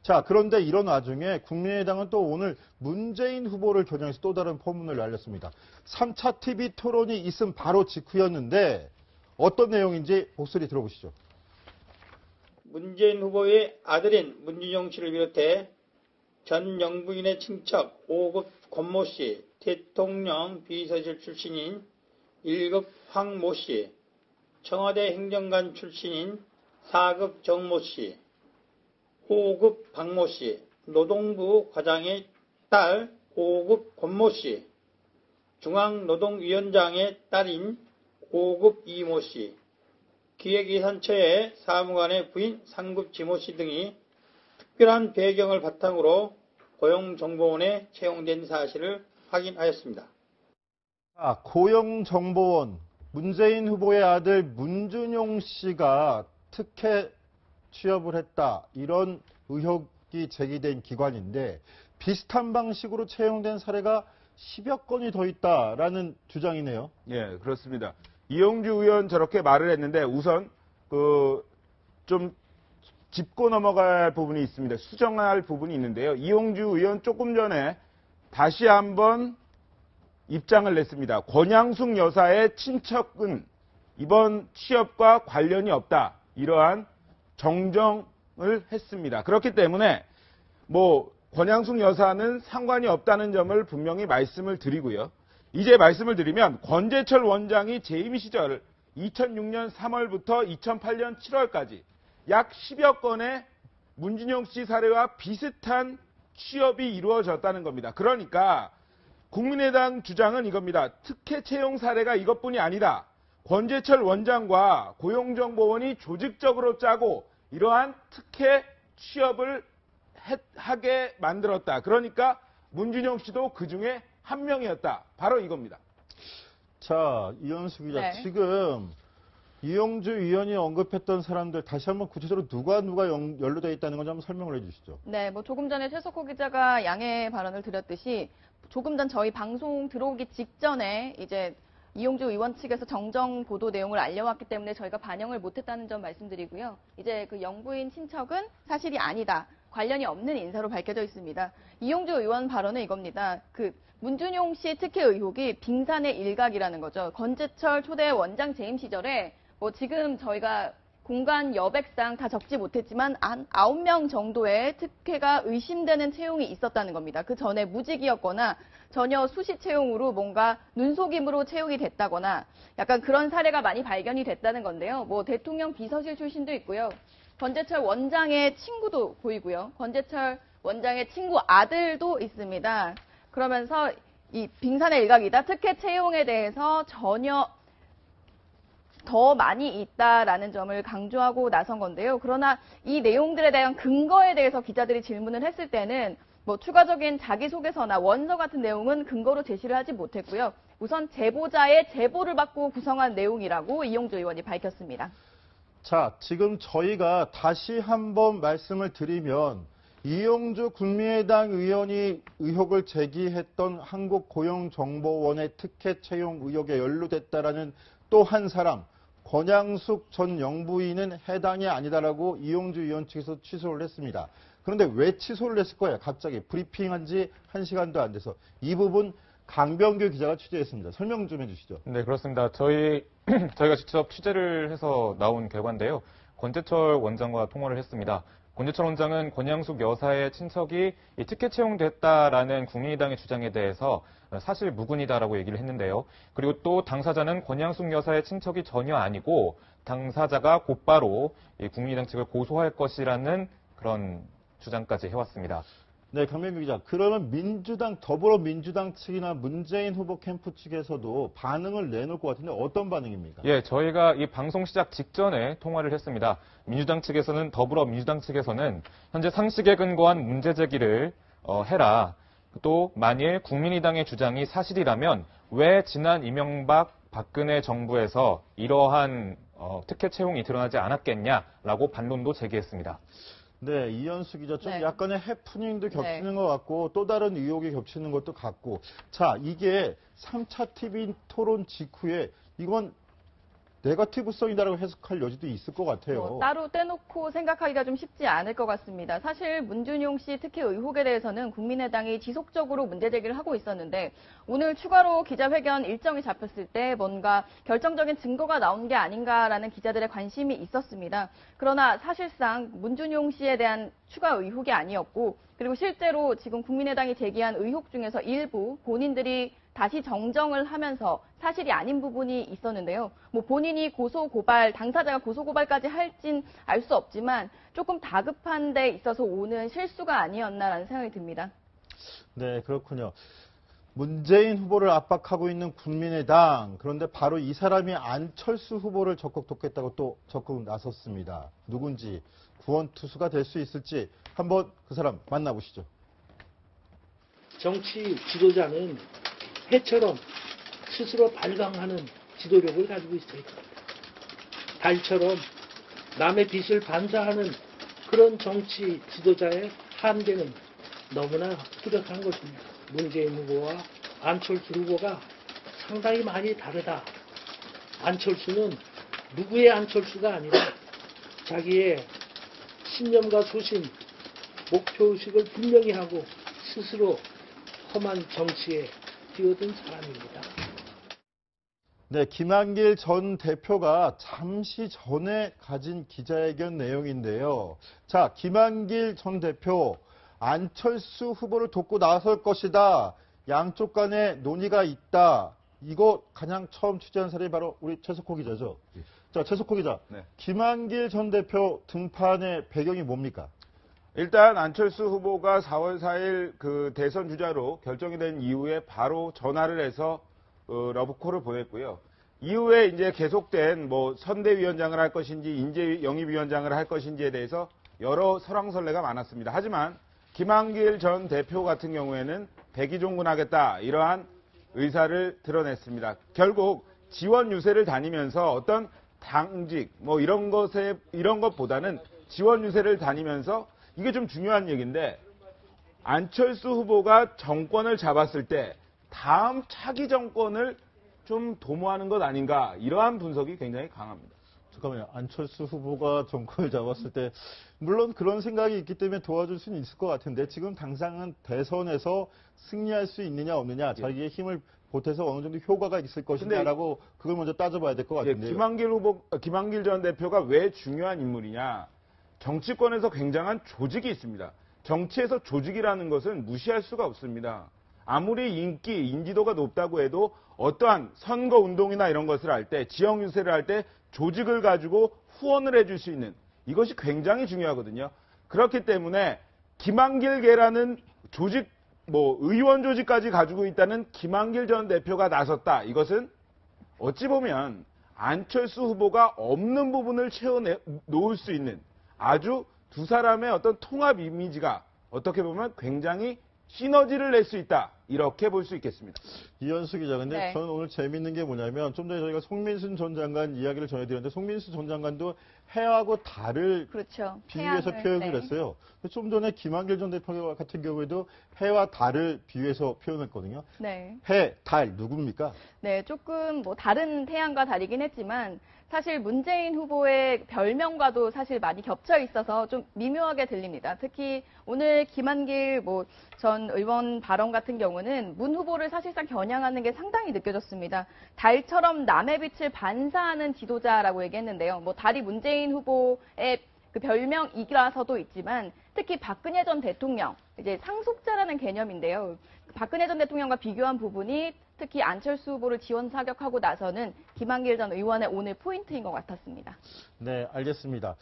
자, 그런데 이런 와중에 국민의당은 또 오늘 문재인 후보를 겨냥해서 또 다른 포문을 날렸습니다. 3차 TV 토론이 있음 바로 직후였는데 어떤 내용인지 목소리 들어보시죠. 문재인 후보의 아들인 문준용 씨를 비롯해 전 영부인의 친척 5급 권모 씨, 대통령 비서실 출신인 1급 황모 씨, 청와대 행정관 출신인 4급 정모 씨, 5급 박모 씨, 노동부 과장의 딸 5급 권모 씨, 중앙노동위원장의 딸인 5급 이모 씨, 기획예산처의 사무관의 부인 3급 지모 씨 등이 특별한 배경을 바탕으로 고용정보원에 채용된 사실을 확인하였습니다. 고용정보원, 문재인 후보의 아들 문준용 씨가 특혜 취업을 했다. 이런 의혹이 제기된 기관인데 비슷한 방식으로 채용된 사례가 10여 건이 더 있다라는 주장이네요. 예, 그렇습니다. 이용주 의원 저렇게 말을 했는데 우선 좀 짚고 넘어갈 부분이 있습니다. 수정할 부분이 있는데요. 이용주 의원 조금 전에 다시 한번 입장을 냈습니다. 권양숙 여사의 친척은 이번 취업과 관련이 없다. 이러한 정정을 했습니다. 그렇기 때문에 권양숙 여사는 상관이 없다는 점을 분명히 말씀을 드리고요. 이제 말씀을 드리면 권재철 원장이 재임 시절 2006년 3월부터 2008년 7월까지 약 10여 건의 문준용 씨 사례와 비슷한 취업이 이루어졌다는 겁니다. 그러니까 국민의당 주장은 이겁니다. 특혜 채용 사례가 이것뿐이 아니다. 권재철 원장과 고용정보원이 조직적으로 짜고 이러한 특혜 취업을 하게 만들었다. 그러니까 문준용 씨도 그중에 한 명이었다. 바로 이겁니다. 자, 이현수 기자, 네. 지금 이용주 의원이 언급했던 사람들 다시 한번 구체적으로 누가 연루되어 있다는 건지 한번 설명을 해주시죠. 네, 조금 전에 최석호 기자가 양해 발언을 드렸듯이 조금 전 저희 방송 들어오기 직전에 이제 이용주 의원 측에서 정정 보도 내용을 알려왔기 때문에 저희가 반영을 못했다는 점 말씀드리고요. 이제 그 영부인 친척은 사실이 아니다. 관련이 없는 인사로 밝혀져 있습니다. 이용주 의원 발언은 이겁니다. 문준용 씨 특혜 의혹이 빙산의 일각이라는 거죠. 권재철 초대 원장 재임 시절에 지금 저희가 공간 여백상 다 적지 못했지만 한 9명 정도의 특혜가 의심되는 채용이 있었다는 겁니다. 그 전에 무직이었거나 전혀 수시 채용으로 뭔가 눈속임으로 채용이 됐다거나 약간 그런 사례가 많이 발견이 됐다는 건데요. 대통령 비서실 출신도 있고요. 권재철 원장의 친구도 보이고요. 권재철 원장의 친구 아들도 있습니다. 그러면서 이 빙산의 일각이다. 특혜 채용에 대해서 전혀 더 많이 있다라는 점을 강조하고 나선 건데요. 그러나 이 내용들에 대한 근거에 대해서 기자들이 질문을 했을 때는 추가적인 자기소개서나 원서 같은 내용은 근거로 제시를 하지 못했고요. 우선 제보자의 제보를 받고 구성한 내용이라고 이용주 의원이 밝혔습니다. 자, 지금 저희가 다시 한번 말씀을 드리면 이용주 국민의당 의원이 의혹을 제기했던 한국고용정보원의 특혜 채용 의혹에 연루됐다라는 또 한 사람, 권양숙 전 영부인은 해당이 아니다라고 이용주 의원 측에서 취소를 했습니다. 그런데 왜 취소를 했을 거예요? 갑자기 브리핑한 지 1시간도 안 돼서. 이 부분 강병규 기자가 취재했습니다. 설명 좀 해주시죠. 네, 그렇습니다. 저희가 직접 취재를 해서 나온 결과인데요. 권재철 원장과 통화를 했습니다. 권재철 원장은 권양숙 여사의 친척이 특혜 채용됐다라는 국민의당의 주장에 대해서 사실 무근이다라고 얘기를 했는데요. 그리고 또 당사자는 권양숙 여사의 친척이 전혀 아니고 당사자가 곧바로 국민의당 측을 고소할 것이라는 그런 주장까지 해왔습니다. 네, 강명규 기자. 그러면 더불어민주당 측이나 문재인 후보 캠프 측에서도 반응을 내놓을 것 같은데 어떤 반응입니까? 예, 저희가 이 방송 시작 직전에 통화를 했습니다. 더불어민주당 측에서는 현재 상식에 근거한 문제 제기를 해라. 또 만일 국민의당의 주장이 사실이라면 왜 지난 이명박 박근혜 정부에서 이러한 특혜 채용이 드러나지 않았겠냐라고 반론도 제기했습니다. 네, 이현수 기자 좀 네. 약간의 해프닝도 겹치는 네. 것 같고 또 다른 의혹이 겹치는 것도 같고 자, 이게 3차 TV 토론 직후에 이건 네거티브성이다라고 해석할 여지도 있을 것 같아요. 따로 떼놓고 생각하기가 좀 쉽지 않을 것 같습니다. 사실 문준용 씨 특히 의혹에 대해서는 국민의당이 지속적으로 문제제기를 하고 있었는데 오늘 추가로 기자회견 일정이 잡혔을 때 뭔가 결정적인 증거가 나온 게 아닌가라는 기자들의 관심이 있었습니다. 그러나 사실상 문준용 씨에 대한 추가 의혹이 아니었고 그리고 실제로 지금 국민의당이 제기한 의혹 중에서 일부 본인들이 다시 정정을 하면서 사실이 아닌 부분이 있었는데요. 뭐 본인이 당사자가 고소고발까지 할진 알 수 없지만 조금 다급한 데 있어서 오는 실수가 아니었나라는 생각이 듭니다. 네, 그렇군요. 문재인 후보를 압박하고 있는 국민의당. 그런데 바로 이 사람이 안철수 후보를 적극 돕겠다고 또 적극 나섰습니다. 누군지 구원투수가 될 수 있을지 한번 그 사람 만나보시죠. 정치 지도자는 해처럼 스스로 발광하는 지도력을 가지고 있어야 됩니다. 달처럼 남의 빛을 반사하는 그런 정치 지도자의 한계는 너무나 뚜렷한 것입니다. 문재인 후보와 안철수 후보가 상당히 많이 다르다. 안철수는 누구의 안철수가 아니라 자기의 신념과 소신, 목표의식을 분명히 하고 스스로 험한 정치에 뛰어든 사람입니다. 네, 김한길 전 대표가 잠시 전에 가진 기자회견 내용인데요. 자, 김한길 전 대표, 안철수 후보를 돕고 나설 것이다. 양쪽 간에 논의가 있다. 이거 가장 처음 취재한 사람이 바로 우리 최석호 기자죠. 자, 최석호 기자. 네. 김한길 전 대표 등판의 배경이 뭡니까? 일단 안철수 후보가 4월 4일 그 대선 주자로 결정이 된 이후에 바로 전화를 해서 러브콜을 보냈고요. 이후에 이제 계속된 뭐 선대위원장을 할 것인지 인재 영입위원장을 할 것인지에 대해서 여러 설왕설래가 많았습니다. 하지만 김한길 전 대표 같은 경우에는 백의종군하겠다 이러한 의사를 드러냈습니다. 결국 지원 유세를 다니면서 어떤 당직 뭐 이런 것보다는 지원 유세를 다니면서 이게 좀 중요한 얘기인데 안철수 후보가 정권을 잡았을 때 다음 차기 정권을 좀 도모하는 것 아닌가 이러한 분석이 굉장히 강합니다. 잠깐만요. 안철수 후보가 정권을 잡았을 때 물론 그런 생각이 있기 때문에 도와줄 수는 있을 것 같은데 지금 당장은 대선에서 승리할 수 있느냐 없느냐 자기의 힘을 보태서 어느 정도 효과가 있을 것이냐라고 그걸 먼저 따져봐야 될 것 같은데요. 김한길 전 대표가 왜 중요한 인물이냐. 정치권에서 굉장한 조직이 있습니다. 정치에서 조직이라는 것은 무시할 수가 없습니다. 아무리 인지도가 높다고 해도 어떠한 선거 운동이나 이런 것을 할 때, 지역 유세를 할 때 조직을 가지고 후원을 해줄 수 있는 이것이 굉장히 중요하거든요. 그렇기 때문에 김한길계라는 조직, 의원 조직까지 가지고 있다는 김한길 전 대표가 나섰다. 이것은 어찌 보면 안철수 후보가 없는 부분을 채워놓을 수 있는 아주 두 사람의 어떤 통합 이미지가 어떻게 보면 굉장히 시너지를 낼 수 있다. 이렇게 볼 수 있겠습니다. 이현수 기자, 근데 네. 저는 오늘 재미있는 게 뭐냐면 좀 전에 저희가 송민순 전 장관 이야기를 전해드렸는데 송민순 전 장관도 해하고 달을 그렇죠. 비유해서 태양을, 표현을 네. 했어요. 좀 전에 김한길 전 대표 같은 경우에도 해와 달을 비유해서 표현했거든요. 네. 해, 달 누굽니까? 네, 조금 다른 태양과 다르긴 했지만 사실 문재인 후보의 별명과도 사실 많이 겹쳐 있어서 좀 미묘하게 들립니다. 특히 오늘 김한길 전 의원 발언 같은 경우는 문 후보를 사실상 겨냥하는 게 상당히 느껴졌습니다. 달처럼 남의 빛을 반사하는 지도자라고 얘기했는데요. 달이 문재인 후보의 그 별명이라서도 있지만 특히 박근혜 전 대통령, 이제 상속자라는 개념인데요. 박근혜 전 대통령과 비교한 부분이 특히 안철수 후보를 지원 사격하고 나서는 김한길 전 의원의 오늘 포인트인 것 같았습니다. 네, 알겠습니다.